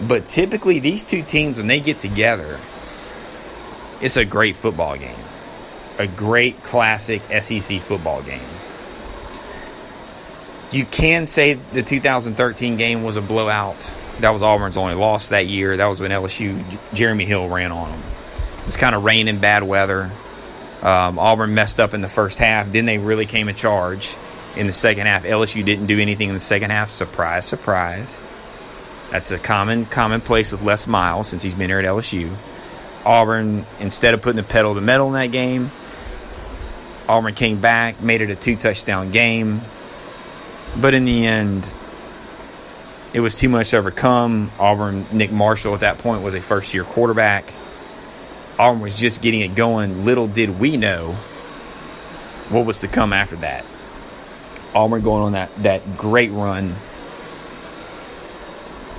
But typically, these two teams, when they get together, it's a great football game. A great classic SEC football game. You can say the 2013 game was a blowout. That was Auburn's only loss that year. That was when LSU, Jeremy Hill ran on them. It was kind of rain and bad weather. Auburn messed up in the first half. Then they really came in charge in the second half. LSU didn't do anything in the second half. Surprise, surprise. That's a commonplace with Les Miles since he's been here at LSU. Auburn, instead of putting the pedal to the metal in that game, Auburn came back, made it a 2-touchdown game. But in the end, it was too much to overcome. Auburn, Nick Marshall at that point was a first-year quarterback. Auburn was just getting it going. Little did we know what was to come after that. Auburn going on that great run,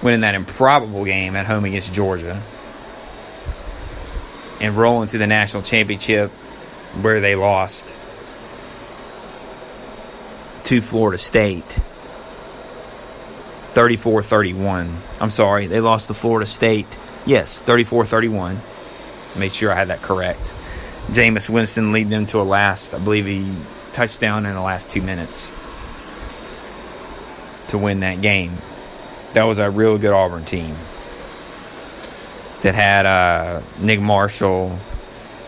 winning that improbable game at home against Georgia, and rolling to the national championship where they lost to Florida State 34-31. I'm sorry, they lost to Florida State. Yes, 34-31. Make sure I had that correct. Jameis Winston leading them to I believe he touchdown in the last 2 minutes to win that game. That was a real good Auburn team that had Nick Marshall,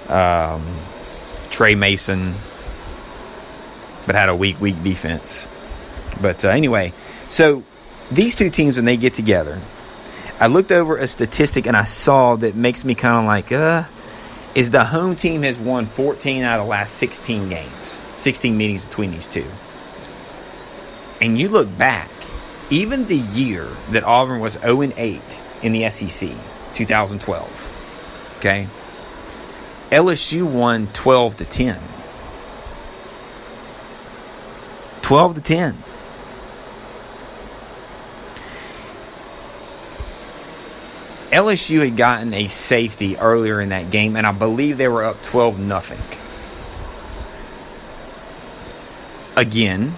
Trey Mason, but had a weak defense. But anyway, so these two teams, when they get together, I looked over a statistic and I saw that makes me kind of like, is the home team has won 14 out of the last 16 games, 16 meetings between these two. And you look back, even the year that Auburn was 0-8 in the SEC, 2012, okay, LSU won 12-10. 12-10. LSU had gotten a safety earlier in that game, and I believe they were up 12-0. Again,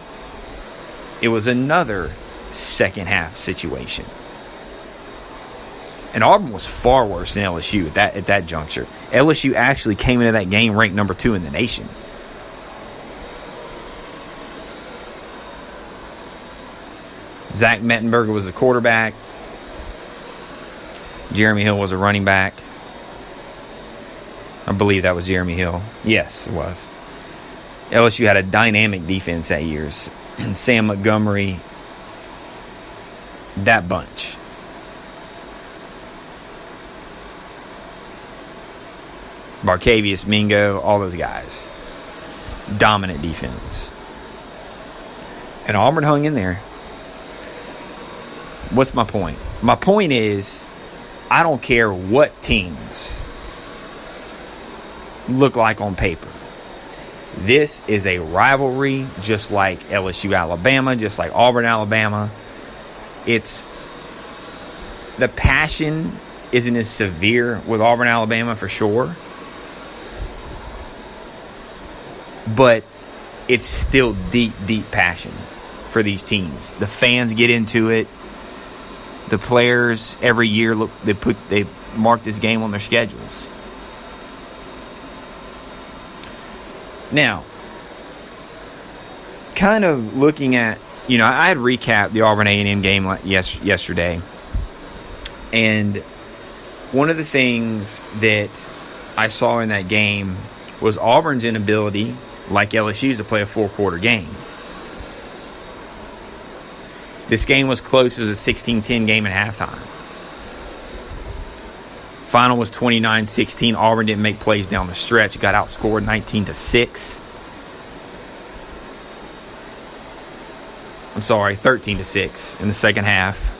it was another second half situation. And Auburn was far worse than LSU at that juncture. LSU actually came into that game ranked number 2 in the nation. Zach Mettenberger was the quarterback. Jeremy Hill was a running back. I believe that was Jeremy Hill. Yes, it was. LSU had a dynamic defense that year. Sam Montgomery, that bunch. Barcavius Mingo, all those guys. Dominant defense. And Auburn hung in there. What's my point? My point is, I don't care what teams look like on paper. This is a rivalry, just like LSU Alabama, just like Auburn Alabama. It's the passion isn't as severe with Auburn Alabama for sure, but it's still deep passion for these teams. The fans get into it. The players every year they mark this game on their schedules. Now, kind of looking at, I had recapped the Auburn A&M game yesterday, and one of the things that I saw in that game was Auburn's inability, like LSU's, to play a full-quarter game. This game was close. It was a 16-10 game at halftime. Final was 29-16. Auburn didn't make plays down the stretch. Got outscored 19-6. I'm sorry, 13-6 in the second half.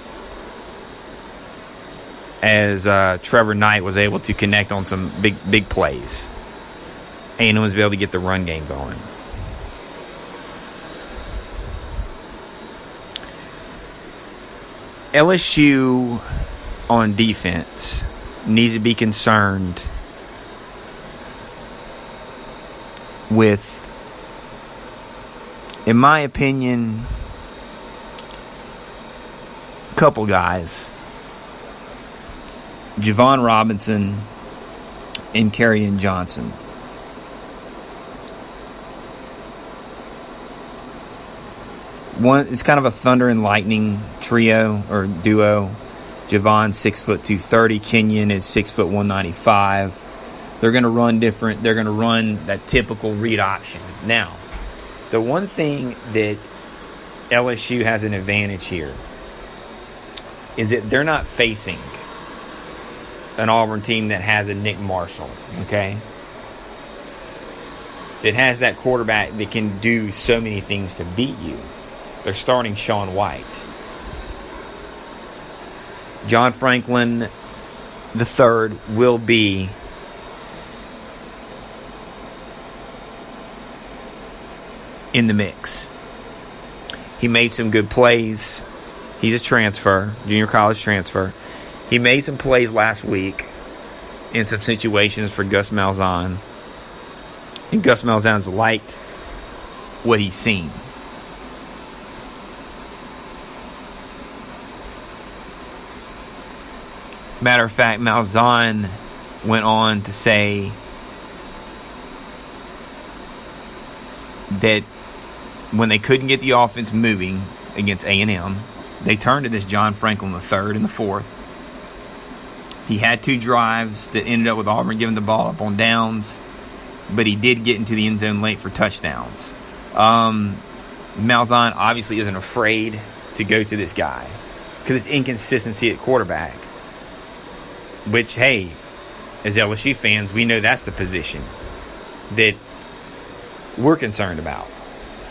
As Trevor Knight was able to connect on some big plays. A&M was able to get the run game going. LSU on defense needs to be concerned with, in my opinion, a couple guys. Javon Robinson, and Kerryon Johnson. It's kind of a thunder and lightning trio or duo. Javon 6 foot 230. Kenyon is 6 foot 195. They're going to run different. They're going to run that typical read option. Now, the one thing that LSU has an advantage here is that they're not facing an Auburn team that has a Nick Marshall, okay? That has that quarterback that can do so many things to beat you. They're starting Sean White. John Franklin III will be in the mix. He made some good plays. He's a transfer, junior college transfer. He made some plays last week in some situations for Gus Malzahn. And Gus Malzahn's liked what he's seen. Matter of fact, Malzahn went on to say that when they couldn't get the offense moving against A&M, they turned to this John Franklin III in the fourth. He had 2 drives that ended up with Auburn giving the ball up on downs, but he did get into the end zone late for touchdowns. Malzahn obviously isn't afraid to go to this guy because it's inconsistency at quarterback, which, hey, as LSU fans, we know that's the position that we're concerned about,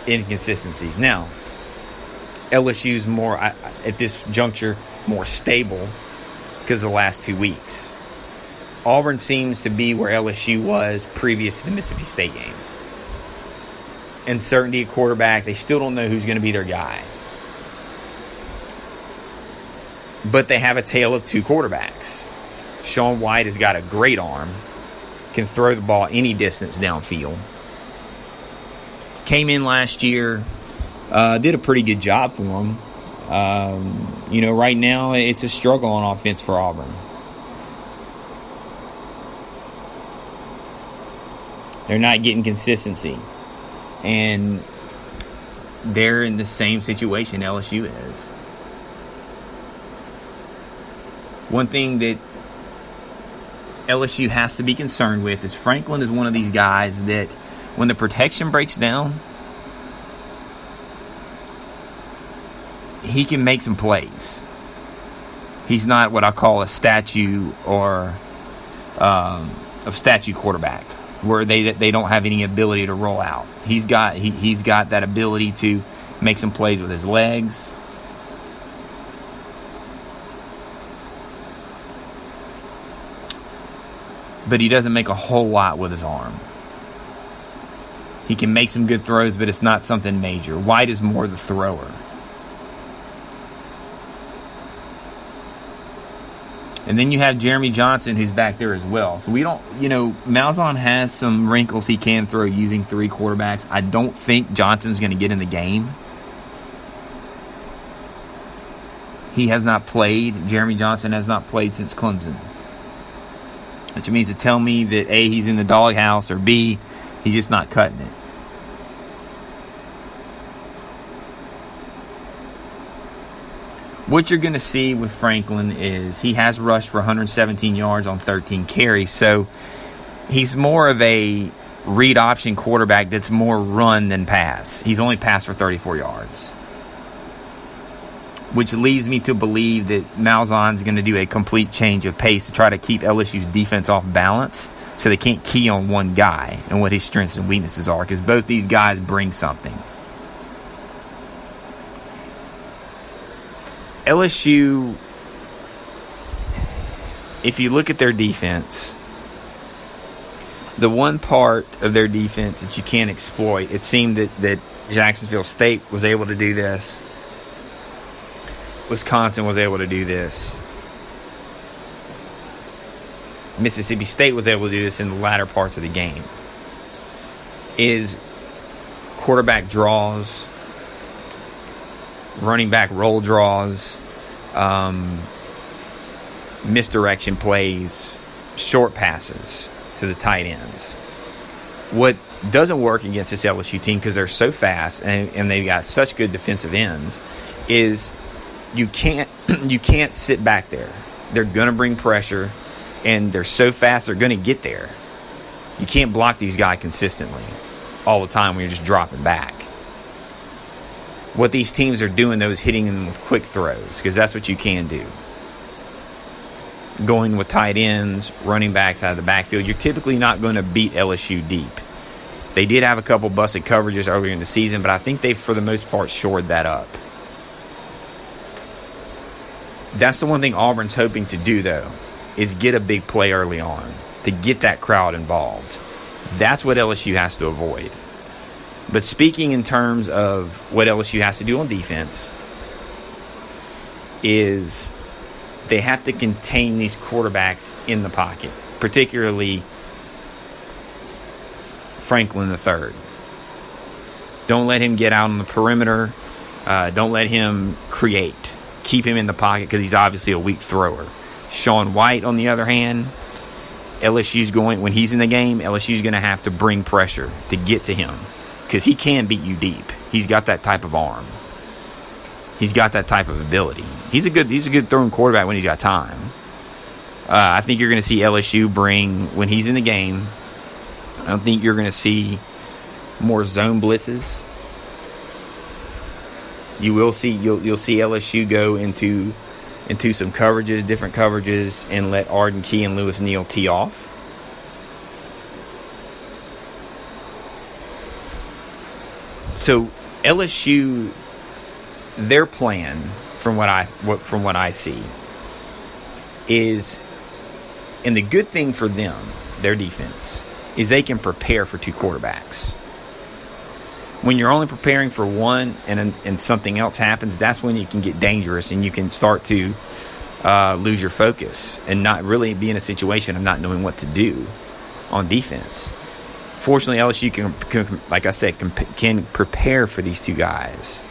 inconsistencies. Now, LSU's more, at this juncture, more stable because of the last 2 weeks. Auburn seems to be where LSU was previous to the Mississippi State game. Uncertainty at quarterback. They still don't know who's going to be their guy. But they have a tale of 2 quarterbacks. Sean White has got a great arm. Can throw the ball any distance downfield. Came in last year. Did a pretty good job for him. Right now it's a struggle on offense for Auburn. They're not getting consistency. And they're in the same situation LSU is. One thing that LSU has to be concerned with is Franklin is one of these guys that when the protection breaks down, he can make some plays. He's not what I call a statue or a statue quarterback where they don't have any ability to roll out. He's got that ability to make some plays with his legs. But he doesn't make a whole lot with his arm. He can make some good throws, but it's not something major. White is more the thrower. And then you have Jeremy Johnson, who's back there as well. So we don't, Malzahn has some wrinkles he can throw using 3 quarterbacks. I don't think Johnson's going to get in the game. He has not played. Jeremy Johnson has not played since Clemson. Which means to tell me that A, he's in the doghouse, or B, he's just not cutting it. What you're going to see with Franklin is he has rushed for 117 yards on 13 carries. So he's more of a read option quarterback that's more run than pass. He's only passed for 34 yards. Which leads me to believe that Malzahn's going to do a complete change of pace to try to keep LSU's defense off balance so they can't key on one guy and what his strengths and weaknesses are, because both these guys bring something. LSU, if you look at their defense, the one part of their defense that you can't exploit, it seemed that Jacksonville State was able to do this. Wisconsin was able to do this. Mississippi State was able to do this in the latter parts of the game. Is quarterback draws, running back roll draws, misdirection plays, short passes to the tight ends. What doesn't work against this LSU team, because they're so fast and they've got such good defensive ends, is you can't sit back there. They're going to bring pressure, and they're so fast they're going to get there. You can't block these guys consistently all the time when you're just dropping back. What these teams are doing, though, is hitting them with quick throws, because that's what you can do. Going with tight ends, running backs out of the backfield, you're typically not going to beat LSU deep. They did have a couple busted coverages earlier in the season, but I think they've, for the most part, shored that up. That's the one thing Auburn's hoping to do, though, is get a big play early on to get that crowd involved. That's what LSU has to avoid. But speaking in terms of what LSU has to do on defense, is they have to contain these quarterbacks in the pocket, particularly Franklin III. Don't let him get out on the perimeter. Don't let him create. Keep him in the pocket, because he's obviously a weak thrower. Sean White, on the other hand, when he's in the game, LSU's going to have to bring pressure to get to him, because he can beat you deep. He's got that type of arm. He's got that type of ability. He's a good throwing quarterback when he's got time. I think you're going to see LSU bring, when he's in the game, I don't think you're going to see more zone blitzes. You'll see LSU go into some coverages, different coverages, and let Arden Key and Lewis Neal tee off. So LSU, their plan, from what I see, is, and the good thing for them, their defense, is they can prepare for two quarterbacks. When you're only preparing for one and something else happens, that's when you can get dangerous and you can start to lose your focus and not really be in a situation of not knowing what to do on defense. Fortunately, LSU can, like I said, can prepare for these two guys.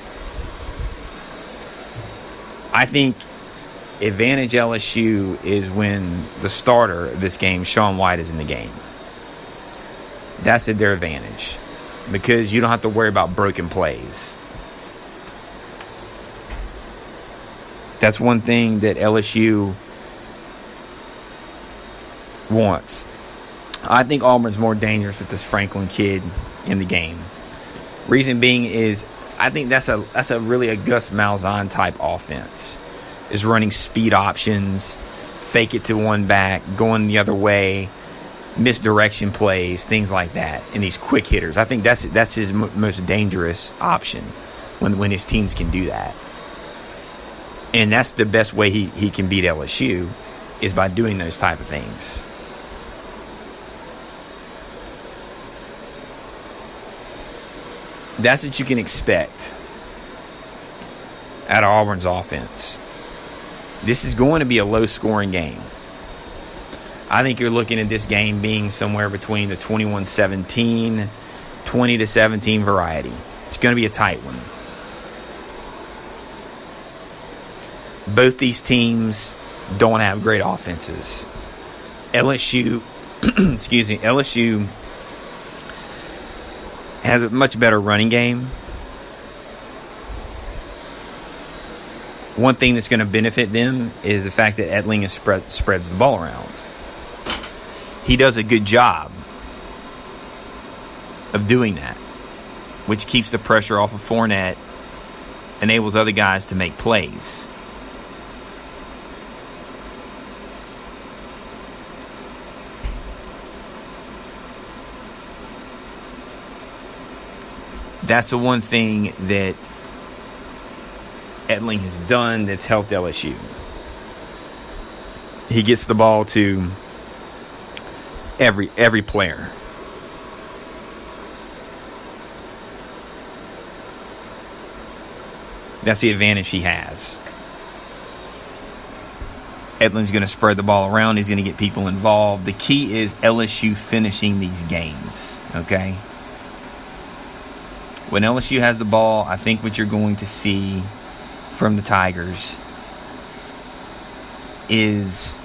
I think advantage LSU is when the starter of this game, Sean White, is in the game. That's at their advantage, because you don't have to worry about broken plays. That's one thing that LSU wants. I think Auburn's more dangerous with this Franklin kid in the game. Reason being is, I think that's a really a Gus Malzahn type offense. Is running speed options, fake it to one back, going the other way, misdirection plays, things like that, and these quick hitters. I think that's his most dangerous option when his teams can do that. And that's the best way he can beat LSU, is by doing those type of things. That's what you can expect out of Auburn's offense. This is going to be a low-scoring game. I think you're looking at this game being somewhere between the 21-17, 20-17 variety. It's going to be a tight one. Both these teams don't have great offenses. LSU, LSU has a much better running game. One thing that's going to benefit them is the fact that Etling spreads the ball around. He does a good job of doing that, which keeps the pressure off of Fournette, enables other guys to make plays. That's the one thing that Etling has done that's helped LSU. He gets the ball to every player. That's the advantage he has. Etling's going to spread the ball around. He's going to get people involved. The key is LSU finishing these games, okay? When LSU has the ball, I think what you're going to see from the Tigers is